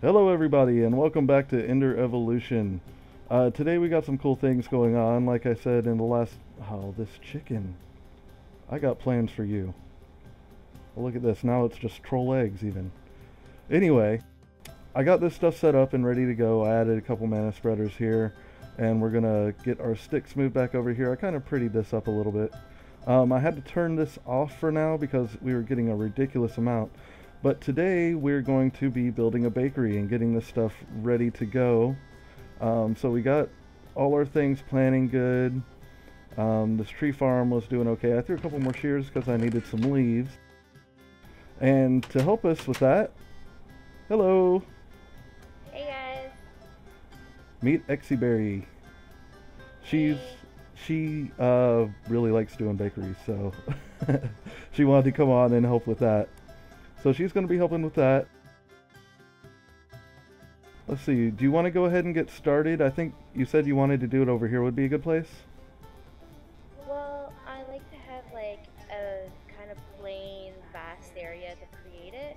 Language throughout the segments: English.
Hello everybody and welcome back to Ender Evolution. Today we got some cool things going on. Like I said in the last... Oh, this chicken. I got plans for you. Well, look at this. Now it's just troll eggs even. Anyway, I got this stuff set up and ready to go. I added a couple mana spreaders here. And we're going to get our sticks moved back over here. I kind of prettied this up a little bit. I had to turn this off for now because we were getting a ridiculous amount. But today we're going to be building a bakery and getting this stuff ready to go. So we got all our things planning good. This tree farm was doing okay. I threw a couple more shears because I needed some leaves. And to help us with that, hello! Hey guys! Meet Exyberry. She really likes doing bakeries, so she wanted to come on and help with that. So she's going to be helping with that. Let's see, do you want to go ahead and get started? I think you said you wanted to do it over here would be a good place. Well, I like to have like a kind of plain, vast area to create it.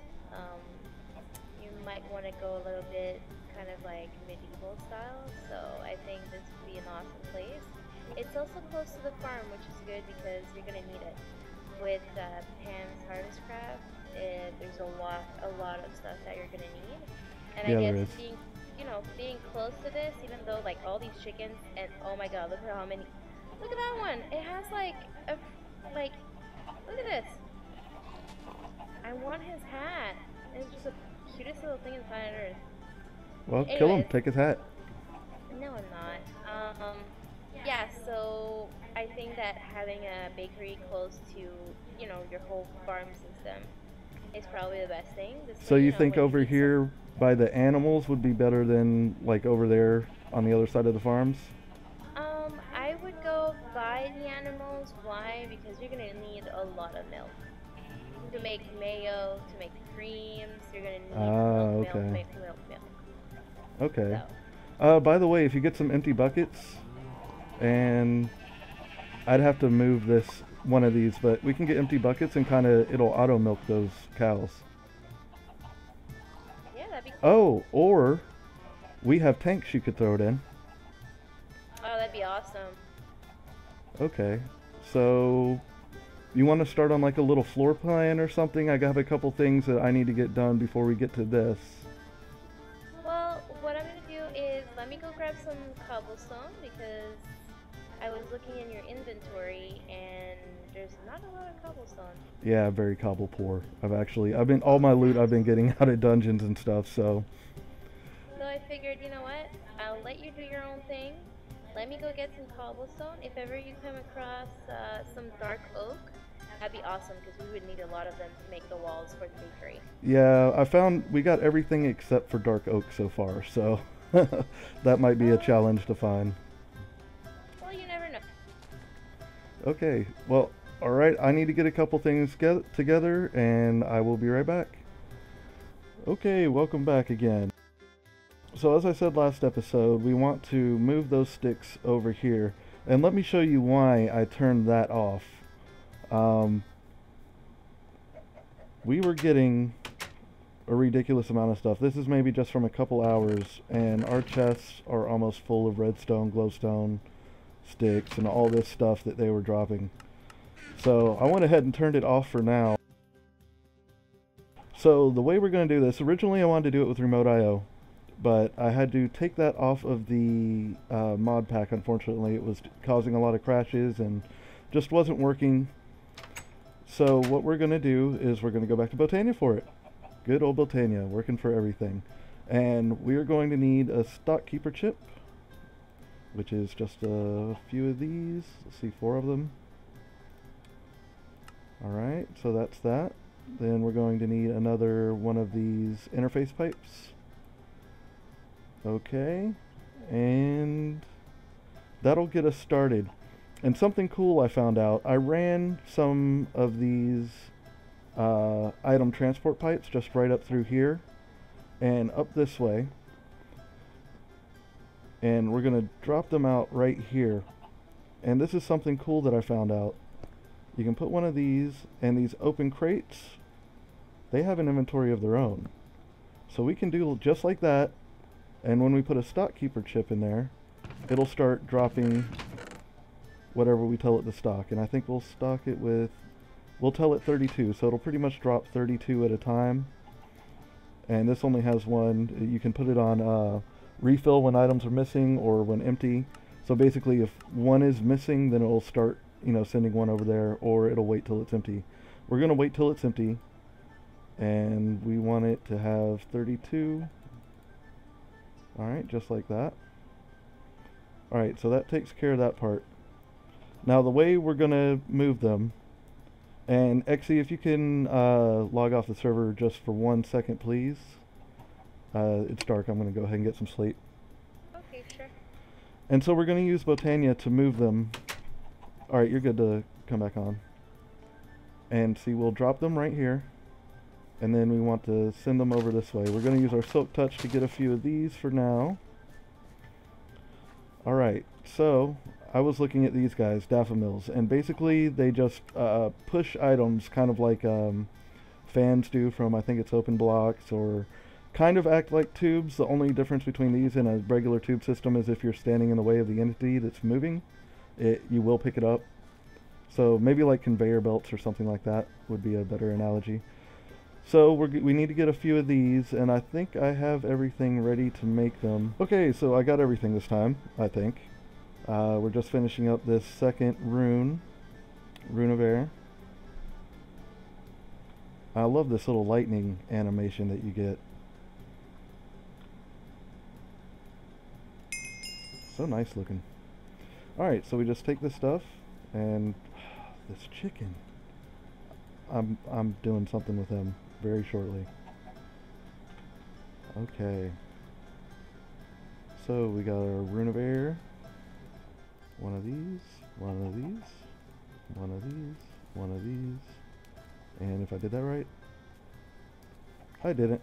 You might want to go a little bit kind of like medieval style, so I think this would be an awesome place. It's also close to the farm, which is good because you're going to need it. With Pam's Harvest Craft, there's a lot of stuff that you're gonna need, and Yeah, I there guess is. being close to this, even though like all these chickens, and oh my god, look at how many, look at that one, it has like look at this, I want his hat, it's just the cutest little thing in planet Earth. Well, kill him, Anyways, take his hat. no I'm not, yeah, so I think that having a bakery close to, your whole farm system is probably the best thing. This So way, you think when you over need here by the animals would be better than like over there on the other side of the farms? I would go buy the animals. Why? Because you're gonna need a lot of milk to make mayo, to make creams. You're gonna need Ah, milk, okay. milk. Okay. So, By the way, if you get some empty buckets, and I'd have to move this one of these, but we can get empty buckets and kind of it'll auto milk those cows. yeah, that'd be cool. Oh, or we have tanks you could throw it in. Oh, that'd be awesome. Okay. So you want to start on like a little floor plan or something? I have a couple things that I need to get done before we get to this. Well, what I'm gonna do is let me go grab some cobblestone because I was looking in your inventory and there's not a lot of cobblestone. Yeah, very cobble poor. I've been all my loot I've been getting out of dungeons and stuff, so So I figured, you know what? I'll let you do your own thing. Let me go get some cobblestone. If ever you come across some dark oak, that'd be awesome because we would need a lot of them to make the walls for the bakery. yeah, I found we got everything except for dark oak so far, so that might be a Well, challenge to find. well, you never know. Okay, well, alright, I need to get a couple things together and I will be right back. Okay, welcome back again. So as I said last episode, we want to move those sticks over here. And let me show you why I turned that off. We were getting a ridiculous amount of stuff. This is maybe just from a couple hours, and our chests are almost full of redstone, glowstone, sticks, and all this stuff that they were dropping. So I went ahead and turned it off for now. So the way we're going to do this, originally I wanted to do it with remote IO. But I had to take that off of the mod pack. Unfortunately, it was causing a lot of crashes and just wasn't working. So what we're going to do is we're going to go back to Botania for it. Good old Botania, working for everything. And we are going to need a stock keeper chip, which is just a few of these. Let's see, 4 of them. Alright, so that's that. Then we're going to need another one of these interface pipes. Okay, and that'll get us started. And something cool I found out, I ran some of these item transport pipes just right up through here and up this way. And we're going to drop them out right here. And this is something cool that I found out. You can put one of these, and these open crates, they have an inventory of their own. So we can do just like that, and when we put a stock keeper chip in there, it'll start dropping whatever we tell it to stock. And I think we'll stock it with, we'll tell it 32, so it'll pretty much drop 32 at a time. And this only has one. You can put it on refill when items are missing or when empty. So basically if one is missing, then it'll start, you know, sending one over there, or it'll wait till it's empty. We're gonna wait till it's empty, and we want it to have 32. Alright, just like that. Alright, so that takes care of that part. Now the way we're gonna move them, and Exy, if you can log off the server just for 1 second, please. It's dark. I'm going to go ahead and get some sleep. Okay, sure. And so we're going to use Botania to move them. Alright, you're good to come back on. And see, we'll drop them right here. And then we want to send them over this way. We're going to use our Silk Touch to get a few of these for now. Alright, so I was looking at these guys, daffodils, and basically they just push items kind of like fans do from, I think it's Open Blocks, or kind of act like tubes. The only difference between these and a regular tube system is if you're standing in the way of the entity that's moving, you will pick it up. So maybe like conveyor belts or something like that would be a better analogy. So we need to get a few of these, and I think I have everything ready to make them. Okay, so I got everything this time, I think. We're just finishing up this second rune of air. I love this little lightning animation that you get. So nice looking. Alright, so we just take this stuff, and this chicken. I'm doing something with him very shortly. Okay. So we got our rune of air. One of these, one of these, one of these, one of these. And if I did that right, I didn't.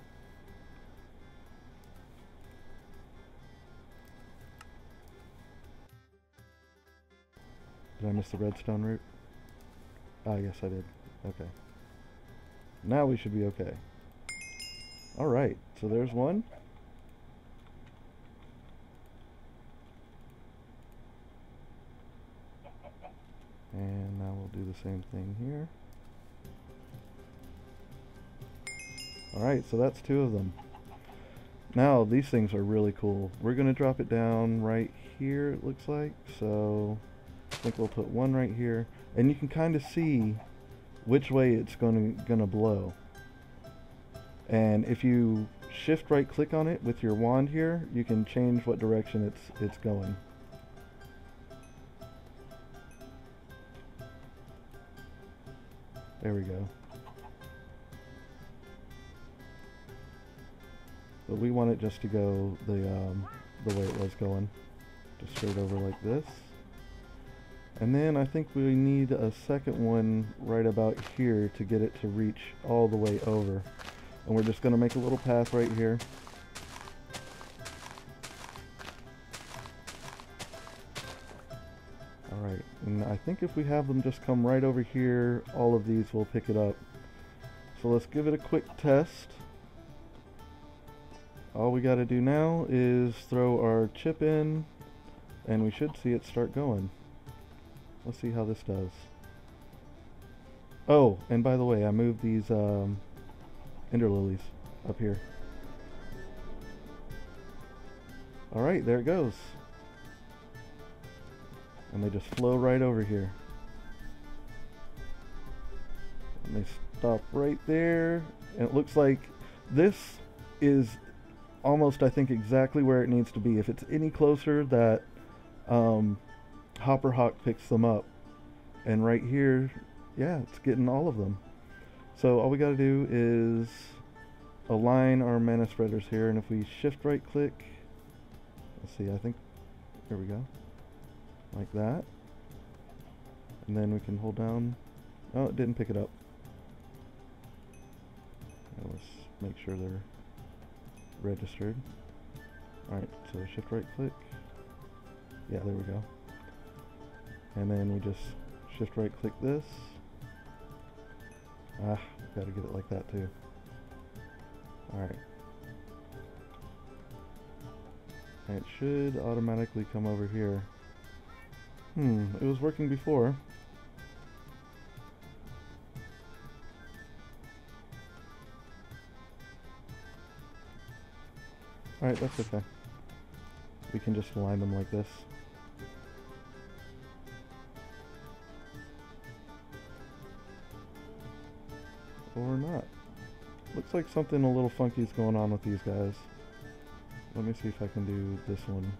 Did I miss the redstone route? Ah, yes I did. Okay. Now we should be okay. Alright, so there's one. And now we'll do the same thing here. Alright, so that's two of them. Now, these things are really cool. We're going to drop it down right here, it looks like. So, I think we'll put one right here. And you can kind of see which way it's gonna blow. And if you shift right click on it with your wand here, you can change what direction it's going. There we go. But we want it just to go the way it was going. Just straight over like this. And then I think we need a second one right about here to get it to reach all the way over. And we're just going to make a little path right here. Alright, and I think if we have them just come right over here, all of these will pick it up. So let's give it a quick test. All we got to do now is throw our chip in, and we should see it start going. Let's see how this does. Oh, and by the way, I moved these ender lilies up here. Alright, there it goes. And they just flow right over here. And they stop right there. And it looks like this is almost, I think, exactly where it needs to be. If it's any closer, that Hopper Hawk picks them up. And right here, yeah, it's getting all of them. So all we got to do is align our mana spreaders here, and if we shift right click, let's see, I think, there we go, like that. And then we can hold down, oh, it didn't pick it up. Now let's make sure they're registered. Alright, so shift right click. Yeah, there we go. And then we just shift right click this. Ah, gotta get it like that too. Alright. It should automatically come over here. It was working before. Alright, that's okay. We can just align them like this. Or not. Looks like something a little funky is going on with these guys. Let me see if I can do this one.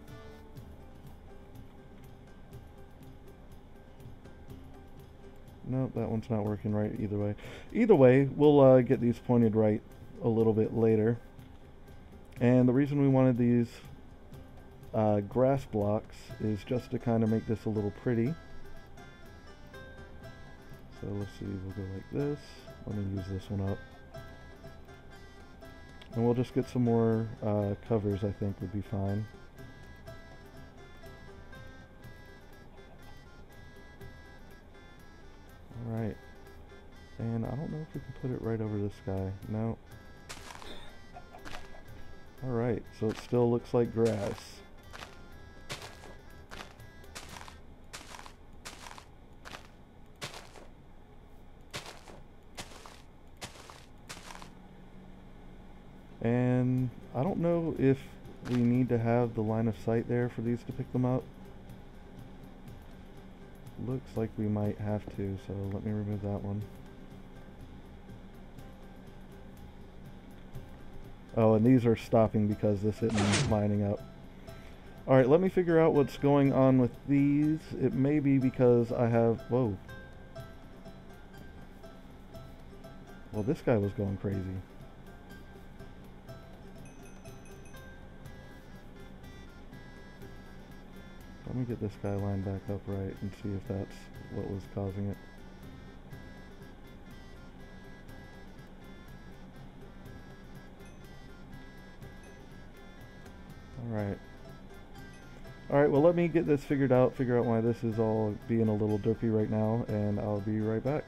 Nope, that one's not working right either way. Either way, we'll get these pointed right a little bit later. And the reason we wanted these grass blocks is just to kind of make this a little pretty. So let's see, we'll go like this. Let me use this one up. And we'll just get some more covers, I think would be fine. Alright. And I don't know if we can put it right over this guy. No. Alright, so it still looks like grass. And I don't know if we need to have the line of sight there for these to pick them up. Looks like we might have to, so let me remove that one. Oh, and these are stopping because this isn't lining up. Alright, let me figure out what's going on with these. It may be because I have... Whoa. Well, this guy was going crazy. Let me get this guy lined back up right and see if that's what was causing it. Alright. Alright, well let me get this figured out, figure out why this is all being a little derpy right now, and I'll be right back.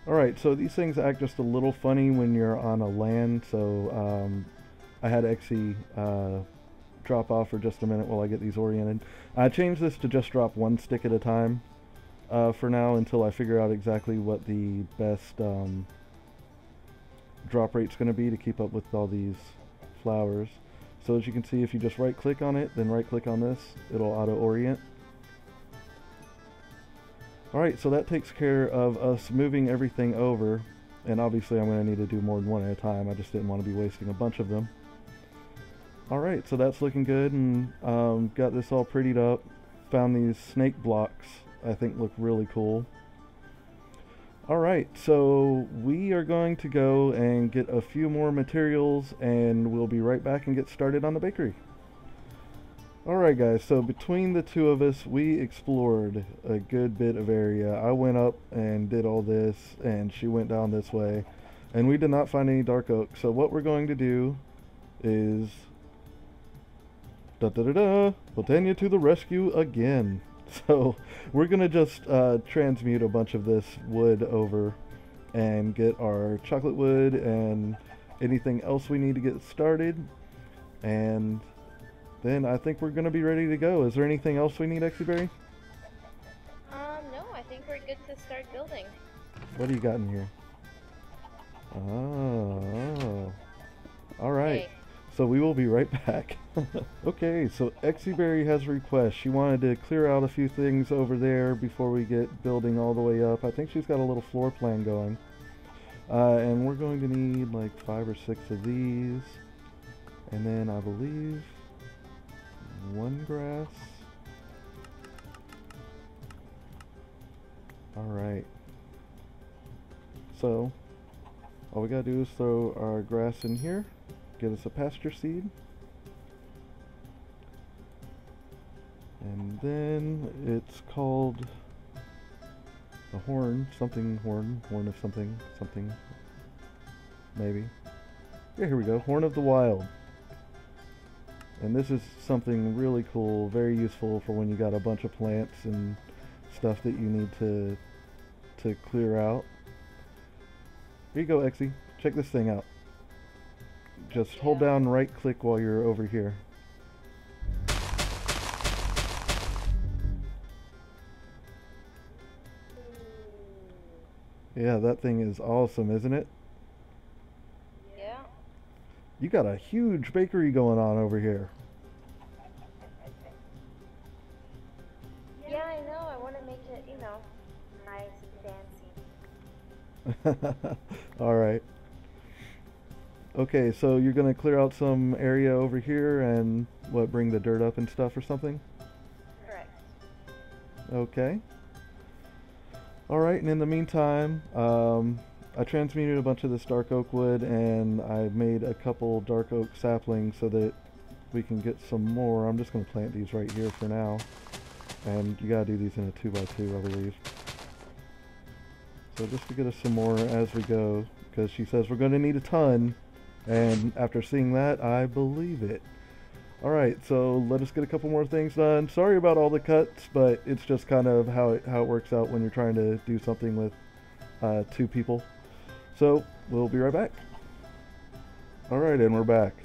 Alright, so these things act just a little funny when you're on a land, so I had Xe drop off for just a minute while I get these oriented. I changed this to just drop one stick at a time for now until I figure out exactly what the best drop rate's going to be to keep up with all these flowers. So as you can see, if you just right click on it, then right click on this, it'll auto orient. Alright, so that takes care of us moving everything over, and obviously I'm going to need to do more than one at a time. I just didn't want to be wasting a bunch of them. Alright, so that's looking good, and got this all prettied up. Found these snake blocks I think look really cool. Alright, so we are going to go and get a few more materials, and we'll be right back and get started on the bakery. Alright guys, so between the two of us, we explored a good bit of area. I went up and did all this, and she went down this way, and we did not find any dark oak. So what we're going to do is... Botania to the rescue again. So we're gonna just transmute a bunch of this wood over and get our chocolate wood and anything else we need to get started, and then I think we're gonna be ready to go. Is there anything else we need, Exeberry? No, I think we're good to start building. What do you got in here? Oh. Alright. Hey. So we will be right back. Okay, so Exeberry has a request. She wanted to clear out a few things over there before we get building all the way up. I think she's got a little floor plan going. And we're going to need like 5 or 6 of these. And then I believe 1 grass. Alright. So, all we gotta do is throw our grass in here. Get us a pasture seed, and then it's called the horn of something, maybe. Yeah, here we go, horn of the wild. And this is something really cool, very useful for when you got a bunch of plants and stuff that you need to clear out. Here you go, Xe. Check this thing out. Just hold down right click while you're over here. Yeah, that thing is awesome, isn't it? Yeah. You got a huge bakery going on over here. Yeah, I know. I want to make it, nice and fancy. All right. Okay, so you're gonna clear out some area over here and what, bring the dirt up and stuff or something? Correct. Okay. All right, and in the meantime, I transmuted a bunch of this dark oak wood and I made a couple dark oak saplings so that we can get some more. I'm just gonna plant these right here for now. And you gotta do these in a 2x2, I believe. So just to get us some more as we go, because she says we're gonna need a ton. And after seeing that, I believe it. Alright, so let us get a couple more things done. Sorry about all the cuts, but it's just kind of how it works out when you're trying to do something with 2 people. So, we'll be right back. Alright, and we're back.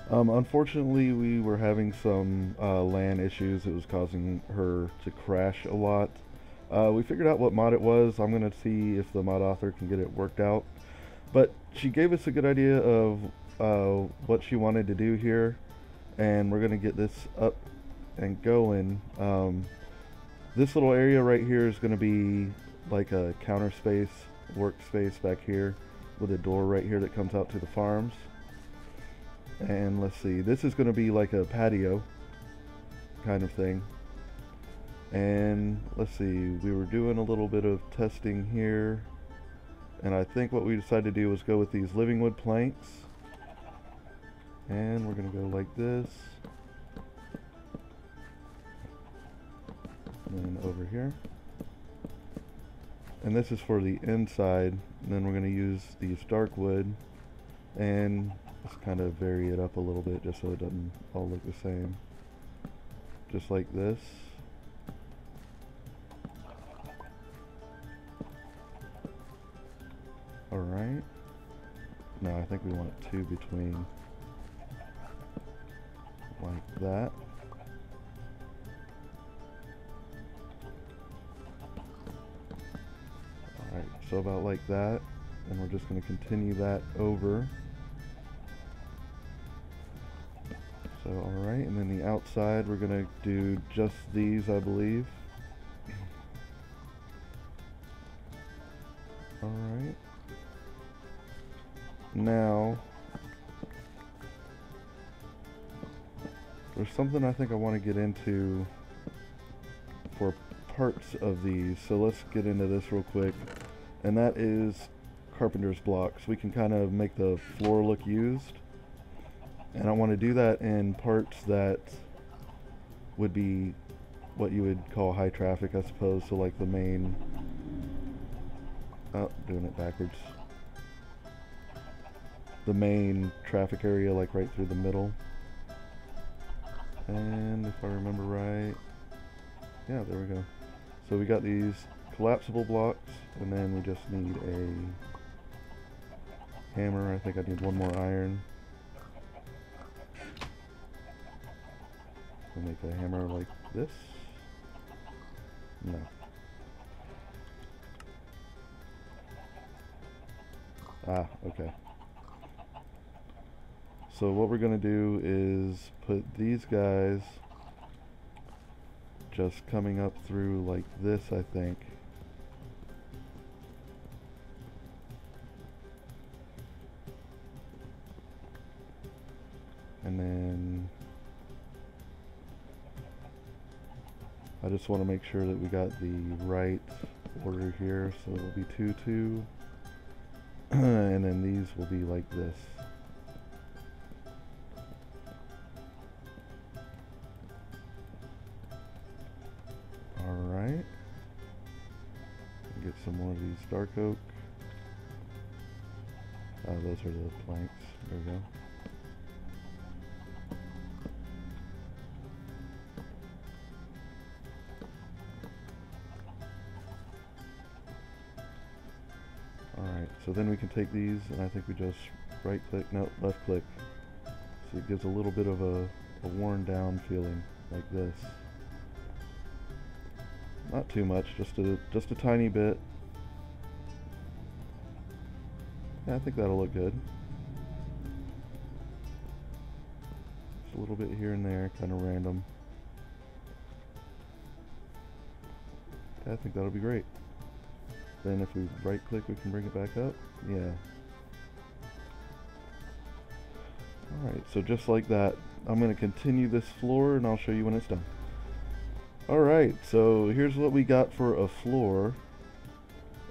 Unfortunately, we were having some LAN issues. It was causing her to crash a lot. We figured out what mod it was. I'm going to see if the mod author can get it worked out. But she gave us a good idea of what she wanted to do here, and we're going to get this up and going. This little area right here is going to be like a counter space, workspace back here with a door right here that comes out to the farms. And let's see, this is going to be like a patio kind of thing. And let's see, we were doing a little bit of testing here. And I think what we decided to do was go with these living wood planks. And we're going to go like this. And then over here. And this is for the inside. And then we're going to use these dark wood. And just kind of vary it up a little bit just so it doesn't all look the same. Just like this. Alright. No, I think we want 2 between. Like that. Alright, so about like that. And we're just going to continue that over. So, alright, and then the outside we're going to do just these, I believe. Alright. Now, there's something I think I want to get into for parts of these, so let's get into this real quick, and that is carpenter's blocks. We can kind of make the floor look used, and I want to do that in parts that would be what you would call high traffic, I suppose, so like the main, oh, doing it backwards. The main traffic area, like right through the middle. And if I remember right, yeah, there we go. So we got these collapsible blocks, and then we just need a hammer. I think I need 1 more iron. We'll make a hammer like this. No. Ah, okay. So what we're going to do is put these guys just coming up through like this, I think. And then I just want to make sure that we got the right order here. So it'll be 2, 2. And then these will be like this. Alright. Get some more of these dark oak. Those are the planks. There we go. Alright, so then we can take these, and I think we just Right click, no, left click. So it gives a little bit of a worn down feeling, like this. Not too much, just a tiny bit. Yeah, I think that'll look good. Just a little bit here and there, kind of random. Yeah, I think that'll be great. Then if we right click, we can bring it back up. Yeah. Alright, so just like that, I'm going to continue this floor and I'll show you when it's done. Alright, so here's what we got for a floor.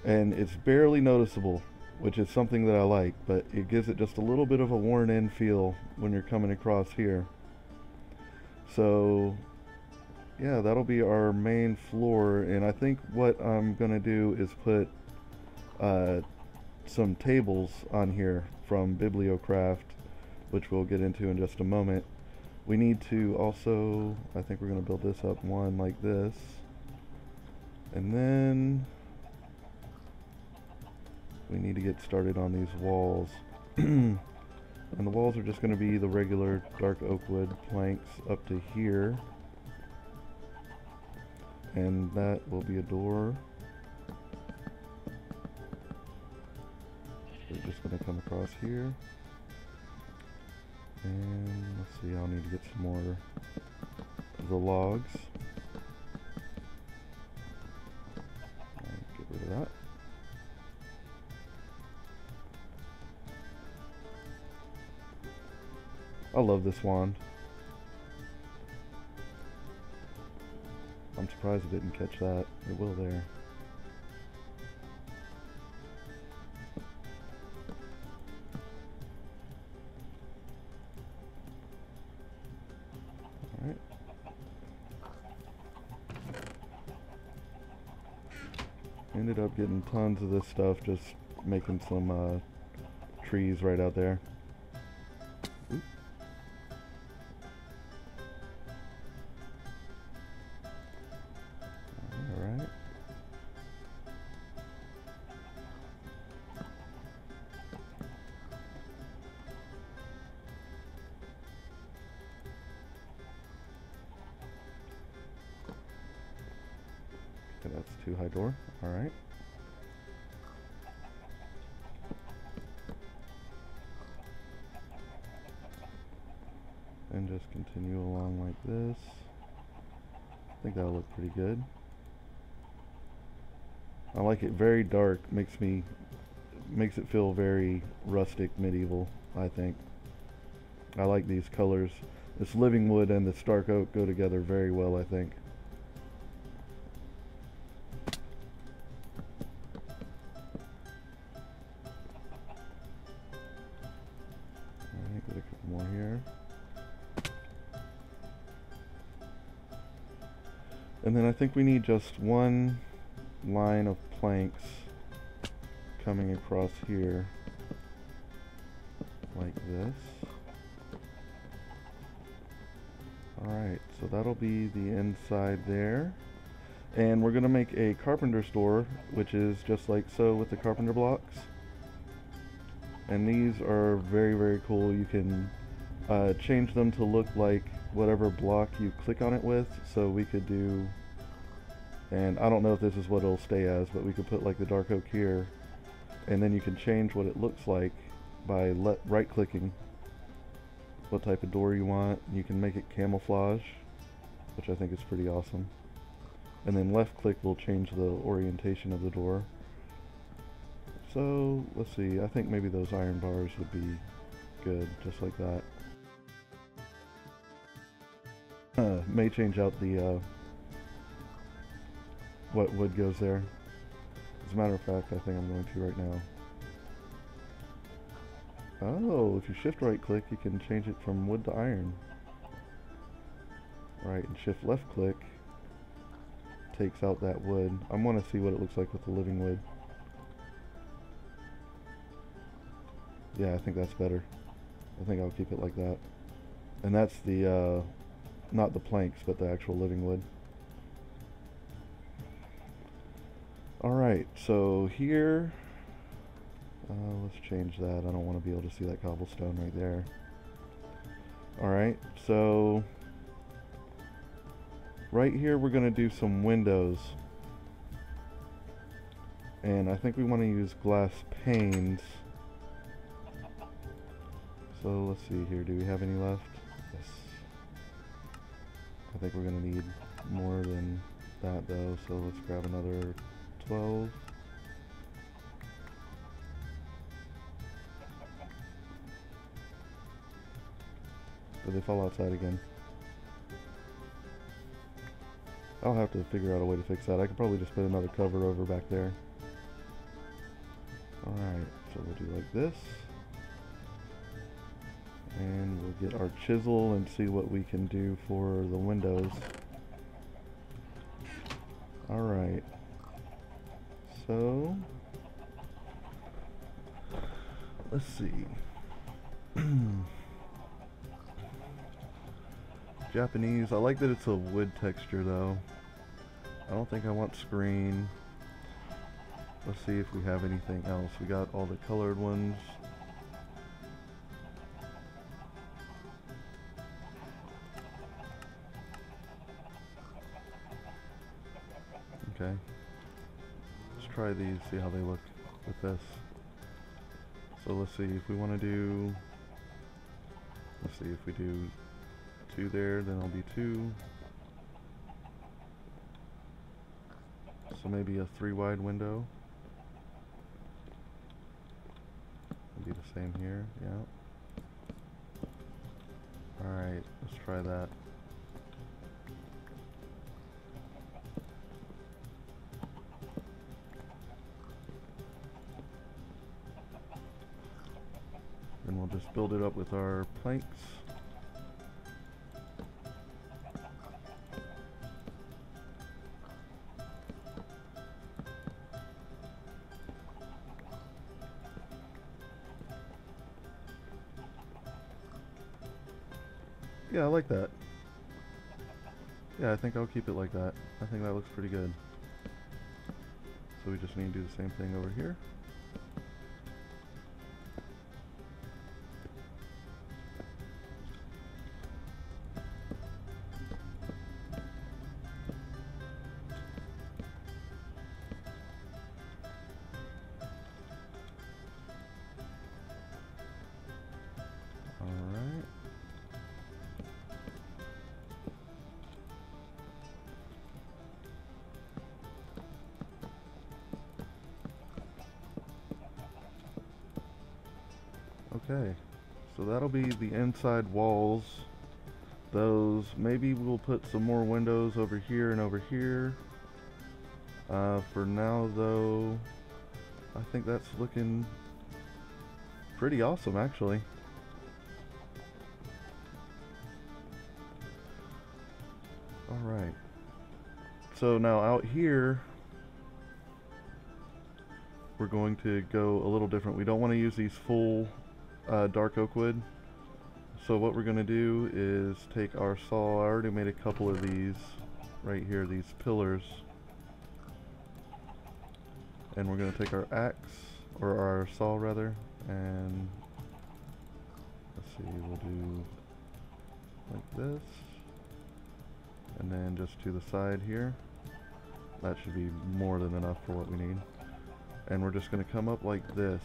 And it's barely noticeable, which is something that I like, but it gives it just a little bit of a worn in feel when you're coming across here. So yeah, that'll be our main floor, and I think what I'm gonna do is put some tables on here from Bibliocraft, which we'll get into in just a moment. We need to also, I think we're gonna build this up one like this, and then we need to get started on these walls. And the walls are just going to be the regular dark oak wood planks up to here. And that will be a door. We're just going to come across here. And let's see, I'll need to get some more of the logs. Get rid of that. I love this wand. I'm surprised it didn't catch that. It will there. Alright. Ended up getting tons of this stuff, just making some trees right out there. Oop. Alright. Okay, that's too high door. Alright. And just continue along like this. I think that'll look pretty good. I like it very dark. Makes it feel very rustic, medieval, I think. I like these colors. This living wood and this dark oak go together very well, I think. Alright, get a couple more here. And then I think we need just one line of planks coming across here like this. Alright, so that'll be the inside there. And we're going to make a carpenter's door, which is just like so with the carpenter blocks. And these are very, very cool. You can change them to look like whatever block you click on it with. So we could do, and I don't know if this is what it'll stay as, but we could put like the dark oak here, and then you can change what it looks like by right clicking what type of door you want. You can make it camouflage, which I think is pretty awesome. And then left click will change the orientation of the door. So let's see, I think maybe those iron bars would be good, just like that. May change out the what wood goes there. As a matter of fact, I think I'm going to right now. Oh, if you shift right click, you can change it from wood to iron. Right, and shift left click takes out that wood. I want to see what it looks like with the living wood. Yeah, I think that's better. I think I'll keep it like that. And that's the, not the planks, but the actual living wood. Alright, so here, Let's change that. I don't want to be able to see that cobblestone right there. Alright, so right here we're going to do some windows. And I think we want to use glass panes. So let's see here. Do we have any left? Yes. I think we're going to need more than that though. So let's grab another 12. Did they fall outside again? I'll have to figure out a way to fix that. I could probably just put another cover over back there. Alright, so we'll do like this. And we'll get our chisel and see what we can do for the windows. Alright. So, let's see. Japanese. I like that it's a wood texture though. I don't think I want screen. Let's see if we have anything else. We got all the colored ones. Okay. Let's try these, see how they look with this. So let's see if we want to do, let's see if we do 2 there, then I'll be 2. So maybe a 3 wide window. It'll be the same here, yeah. Alright, let's try that. Then we'll just build it up with our planks. Yeah, I like that. Yeah, I think I'll keep it like that. I think that looks pretty good. So we just need to do the same thing over here. Okay, so that'll be the inside walls. Those, maybe we'll put some more windows over here and over here. For now though, I think that's looking pretty awesome actually. Alright, so now out here we're going to go a little different. We don't want to use these full dark oak wood. So what we're going to do is take our saw. I already made a couple of these right here, these pillars. And we're going to take our axe, or our saw rather, and let's see, we'll do like this. And then just to the side here. That should be more than enough for what we need. And we're just going to come up like this.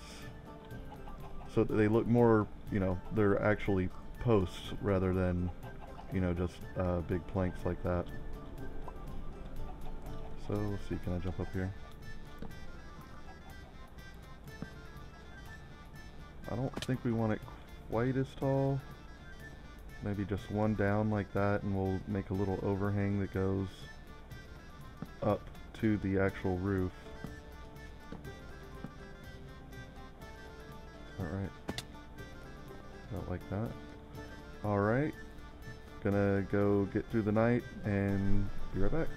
So that they look more, you know, they're actually posts rather than, you know, just big planks like that. So let's see, can I jump up here? I don't think we want it quite as tall. Maybe just one down like that, and we'll make a little overhang that goes up to the actual roof. Alright. Not like that. Alright. Gonna go get through the night and be right back.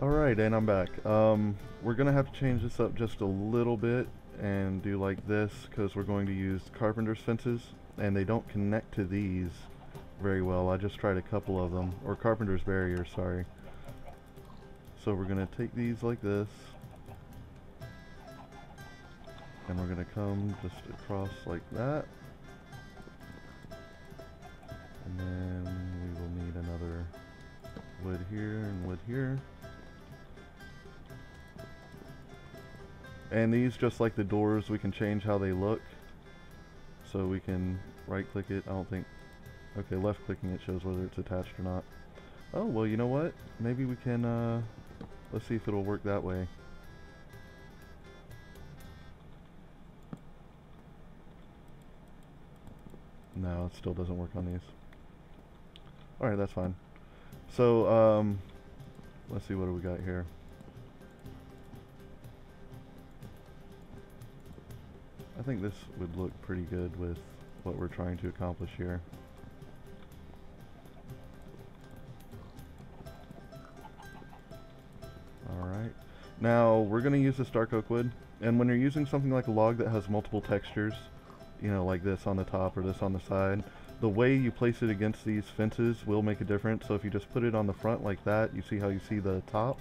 Alright, and I'm back. We're gonna have to change this up just a little bit and do like this, because we're going to use carpenter's fences, and they don't connect to these very well. I just tried a couple of them, or carpenter's barriers, sorry. So we're gonna take these like this. And we're going to come just across like that. And then we will need another wood here and wood here. And these, just like the doors, we can change how they look. So we can right click it. I don't think, okay, left clicking it shows whether it's attached or not. Oh, well, you know what? Maybe we can, let's see if it'll work that way. No, it still doesn't work on these. Alright, that's fine. So, let's see, what do we got here? I think this would look pretty good with what we're trying to accomplish here. Alright. Now, we're going to use this dark oak wood, and when you're using something like a log that has multiple textures, you know, like this on the top or this on the side, the way you place it against these fences will make a difference. So if you just put it on the front like that, you see how you see the top?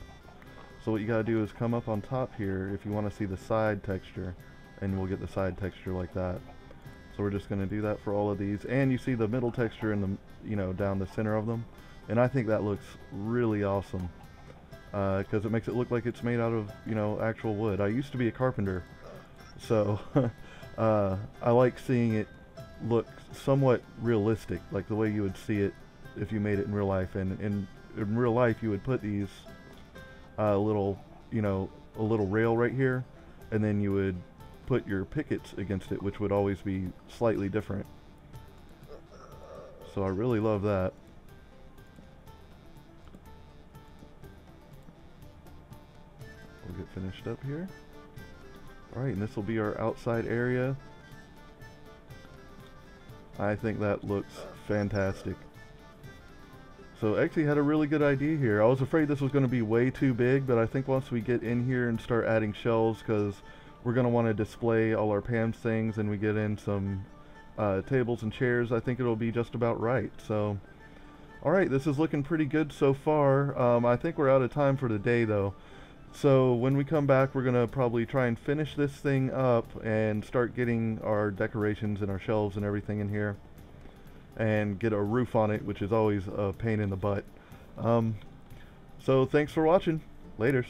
So what you gotta do is come up on top here if you want to see the side texture, and we'll get the side texture like that. So we're just gonna do that for all of these, and you see the middle texture in the, you know, down the center of them, and I think that looks really awesome because it makes it look like it's made out of, you know, actual wood. I used to be a carpenter, so I like seeing it look somewhat realistic, like the way you would see it if you made it in real life. And in real life, you would put these little, you know, a little rail right here, and then you would put your pickets against it, which would always be slightly different. So I really love that. We'll get finished up here. Alright, and this will be our outside area. I think that looks fantastic. So Exy had a really good idea here. I was afraid this was going to be way too big, but I think once we get in here and start adding shelves, because we're going to want to display all our Pam's things, and we get in some tables and chairs, I think it'll be just about right. So, alright, this is looking pretty good so far. I think we're out of time for today, though. So when we come back, we're going to probably try and finish this thing up and start getting our decorations and our shelves and everything in here, and get a roof on it, which is always a pain in the butt. So thanks for watching. Laters.